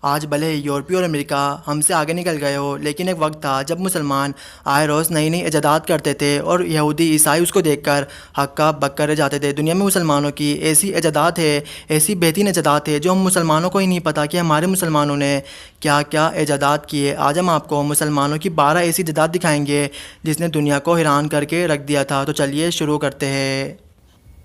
آج بھلے یورپی اور امریکہ ہم سے آگے نکل گئے ہو، لیکن ایک وقت تھا جب مسلمان آئے روز نئی نئی ایجادات کرتے تھے اور یہودی عیسائی اس کو دیکھ کر ہکا بکا رہ جاتے تھے۔ دنیا میں مسلمانوں کی ایسی ایجادات ہے، ایسی بہترین ایجادات ہے جو ہم مسلمانوں کو ہی نہیں پتہ کہ ہمارے مسلمانوں نے کیا کیا ایجادات کیے۔ آج ہم آپ کو مسلمانوں کی 12 ایسی ایجادات دکھائیں گے جس نے دنیا کو حیران کر کے رکھ دیا تھا۔ تو چلیے شروع کرتے ہیں۔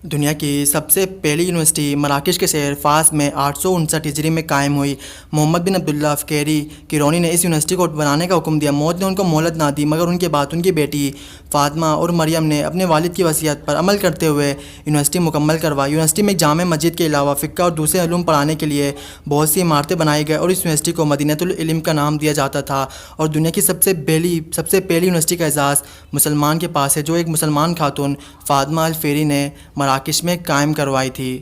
دنیا کی سب سے پہلی یونیورسٹی مراکش کے شہر فاس میں 859 ہجری میں قائم ہوئی۔ محمد بن عبداللہ فقیری کرونی نے اس یونیورسٹی کو بنانے کا حکم دیا۔ موت نے ان کو مہلت نہ دی، مگر ان کے بعد ان کی بیٹی فاطمہ اور مریم نے اپنے والد کی وصیت پر عمل کرتے ہوئے یونیورسٹی مکمل کروائی۔ یونیورسٹی میں ایک جامع مسجد کے علاوہ فقہ اور دوسرے علوم پڑھانے کے لیے بہت سی عمارتیں بنائی گئی اور اس یونیورسٹی کو مدینۃ العلم کا نام دیا جاتا تھا۔ اور دنیا کی سب سے پہلی یونیورسٹی کا اعزاز مسلمان کے پاس ہے، جو ایک مسلمان خاتون فاطمہ الفقیری نے مراکش میں قائم کروائی تھی۔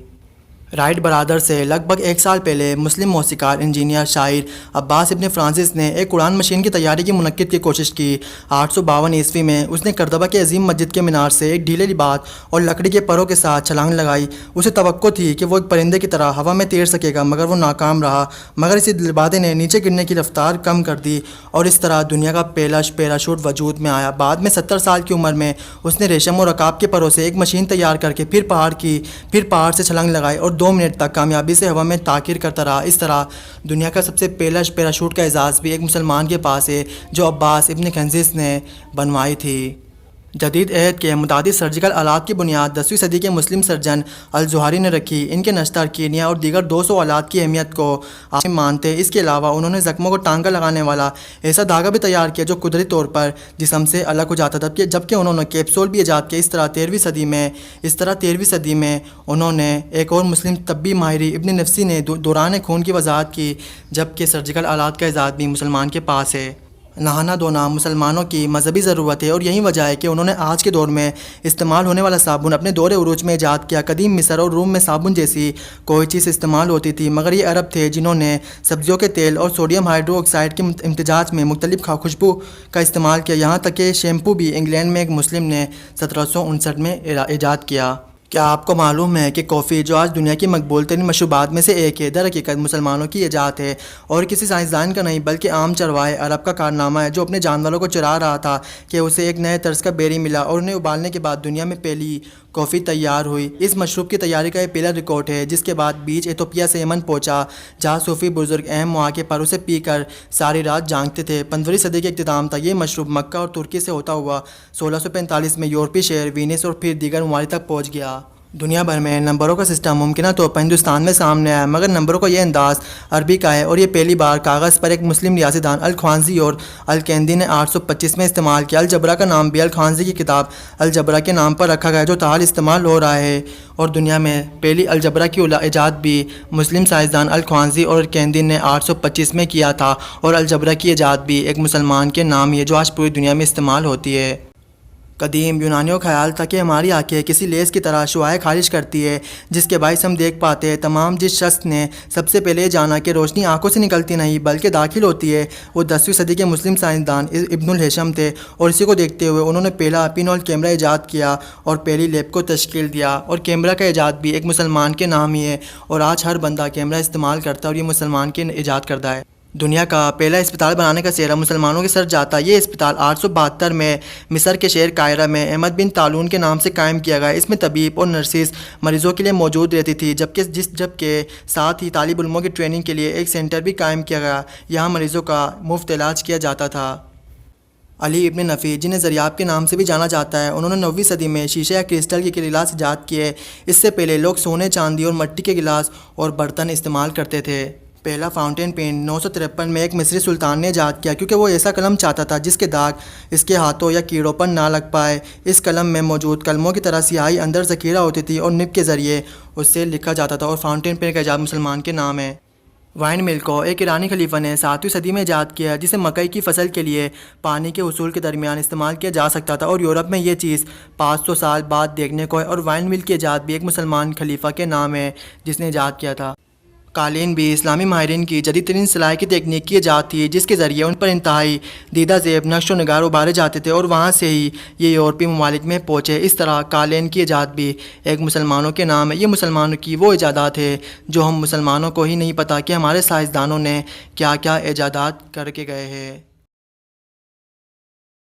رائٹ برادر سے لگ بھگ 1 سال پہلے مسلم موسیقار، انجینئر، شاعر عباس ابن فرانسس نے ایک اڑان مشین کی تیاری کی منعقد کی کوشش کی۔ 852 عیسوی میں اس نے کردبہ کے عظیم مسجد کے مینار سے ایک ڈھیلے لباس اور لکڑی کے پروں کے ساتھ چھلانگ لگائی۔ اسے توقع تھی کہ وہ ایک پرندے کی طرح ہوا میں تیر سکے گا، مگر وہ ناکام رہا۔ مگر اسی لبادے نے نیچے گرنے کی رفتار کم کر دی اور اس طرح دنیا کا پہلا پیراشوٹ وجود میں آیا۔ بعد میں 70 سال کی عمر میں اس نے ریشم اور عقاب کے پروں سے ایک مشین تیار کر کے پھر پہاڑ سے چھلانگ لگائی اور 2 منٹ تک کامیابی سے ہوا میں تاخیر کرتا رہا۔ اس طرح دنیا کا سب سے پہلا پیراشوٹ کا اعزاز بھی ایک مسلمان کے پاس ہے، جو عباس ابن فرانسس نے بنوائی تھی۔ جدید عہد کے متعدد سرجیکل آلات کی بنیاد 10ویں صدی کے مسلم سرجن الجوہری نے رکھی۔ ان کے نشتر، کینیا اور دیگر 200 آلات کی اہمیت کو آپ مانتے۔ اس کے علاوہ انہوں نے زخموں کو ٹانکا لگانے والا ایسا دھاگا بھی تیار کیا جو قدرتی طور پر جسم سے الگ ہو جاتا تھا، جبکہ انہوں نے کیپسول بھی ایجاد کیا۔ اس طرح 13ویں صدی میں انہوں نے ایک اور مسلم طبی ماہر ابن نفسی نے دوران خون کی وضاحت کی، جبکہ سرجیکل آلات کا ایجاد بھی مسلمان کے پاس ہے۔ نہانا دھونا مسلمانوں کی مذہبی ضرورت ہے اور یہی وجہ ہے کہ انہوں نے آج کے دور میں استعمال ہونے والا صابن اپنے دور عروج میں ایجاد کیا۔ قدیم مصر اور روم میں صابن جیسی کوئی چیز استعمال ہوتی تھی، مگر یہ عرب تھے جنہوں نے سبزیوں کے تیل اور سوڈیم ہائیڈرو آکسائڈ کے امتزاج میں مختلف خوشبو کا استعمال کیا۔ یہاں تک کہ شیمپو بھی انگلینڈ میں ایک مسلم نے 1759 میں ایجاد کیا۔ کیا آپ کو معلوم ہے کہ کافی، جو آج دنیا کی مقبول ترین مشروبات میں سے ایک ہے، در حقیقت مسلمانوں کی ایجاد ہے اور کسی سائنسدان کا نہیں بلکہ عام چرواہے عرب کا کارنامہ ہے، جو اپنے جانوروں کو چرا رہا تھا کہ اسے ایک نئے طرز کا بیری ملا اور انہیں ابالنے کے بعد دنیا میں پہلی کافی تیار ہوئی۔ اس مشروب کی تیاری کا یہ پہلا ریکارڈ ہے، جس کے بعد بیج ایتھوپیا سے یمن پہنچا، جہاں صوفی بزرگ اہم مواقع پر اسے پی کر ساری رات جاگتے تھے۔ 15ویں صدی کے اختتام تک یہ مشروب مکہ اور ترکی سے ہوتا ہوا 1645 میں یورپی شہر وینس اور پھر دیگر ممالک تک پہنچ گیا۔ دنیا بھر میں نمبروں کا سسٹم ممکنہ طور پر ہندوستان میں سامنے آیا، مگر نمبروں کا یہ انداز عربی کا ہے اور یہ پہلی بار کاغذ پر ایک مسلم ریاضی دان الخوانزی اور الکندی نے 825 میں استعمال کیا۔ الجبرا کا نام بھی الخوانزی کی کتاب الجبرا کے نام پر رکھا گیا، جو تاحال استعمال ہو رہا ہے، اور دنیا میں پہلی الجبرا کی ایجاد بھی مسلم سائنسدان الخوانزی اور الکندی نے 825 میں کیا تھا، اور الجبرا کی ایجاد بھی ایک مسلمان کے نام ہی ہے جو آج پوری دنیا میں استعمال ہوتی ہے۔ قدیم یونانیوں کا خیال تھا کہ ہماری آنکھیں کسی لیس کی طرح شعاعیں خارج کرتی ہے، جس کے باعث ہم دیکھ پاتے ہیں۔ تمام جس شخص نے سب سے پہلے جانا کہ روشنی آنکھوں سے نکلتی نہیں بلکہ داخل ہوتی ہے، وہ 10ویں صدی کے مسلم سائنسدان ابن الہیثم تھے، اور اسی کو دیکھتے ہوئے انہوں نے پہلا پین کیمرہ ایجاد کیا اور پہلی لیب کو تشکیل دیا۔ اور کیمرہ کا ایجاد بھی ایک مسلمان کے نام ہی ہے، اور آج ہر بندہ کیمرہ استعمال کرتا ہے اور یہ مسلمان کے ایجاد کردہ ہے۔ دنیا کا پہلا اسپتال بنانے کا سہرا مسلمانوں کے سر جاتا۔ یہ اسپتال 872 میں مصر کے شہر قاہرہ میں احمد بن طالون کے نام سے قائم کیا گیا۔ اس میں طبیب اور نرسز مریضوں کے لیے موجود رہتی تھی، جبکہ ساتھ ہی طالب علموں کی ٹریننگ کے لیے ایک سینٹر بھی قائم کیا گیا۔ یہاں مریضوں کا مفت علاج کیا جاتا تھا۔ علی ابن نفی، جنہیں زریاب کے نام سے بھی جانا جاتا ہے، انہوں نے 9ویں صدی میں شیشے یا کرسٹل کے گلاس ایجاد کیے۔ اس سے پہلے لوگ سونے، چاندی اور مٹی کے گلاس اور برتن استعمال کرتے تھے۔ پہلا فاؤنٹین پین 953 میں ایک مصری سلطان نے ایجاد کیا، کیونکہ وہ ایسا قلم چاہتا تھا جس کے داغ اس کے ہاتھوں یا کیڑوں پر نہ لگ پائے۔ اس قلم میں موجود قلموں کی طرح سیاہی اندر ذخیرہ ہوتی تھی اور نب کے ذریعے اس سے لکھا جاتا تھا، اور فاؤنٹین پین کا ایجاد مسلمان کے نام ہے۔ وائن مل کو ایک ایرانی خلیفہ نے 7ویں صدی میں ایجاد کیا، جسے مکئی کی فصل کے لیے پانی کے حصول کے درمیان استعمال کیا جا سکتا تھا، اور یورپ میں یہ چیز 500 سال بعد دیکھنے کو ہے۔ اور وائن مل کی ایجاد بھی ایک مسلمان خلیفہ کے نام ہے جس نے ایجاد کیا تھا۔ قالین بھی اسلامی ماہرین کی جدید ترین سلائی کی تکنیک کی ایجاد تھی، جس کے ذریعے ان پر انتہائی دیدہ زیب نقش و نگار ابھارے جاتے تھے اور وہاں سے ہی یہ یورپی ممالک میں پہنچے۔ اس طرح قالین کی ایجاد بھی ایک مسلمانوں کے نام ہے۔ یہ مسلمانوں کی وہ ایجادات ہے جو ہم مسلمانوں کو ہی نہیں پتہ کہ ہمارے سائنسدانوں نے کیا کیا ایجادات کر کے گئے ہیں۔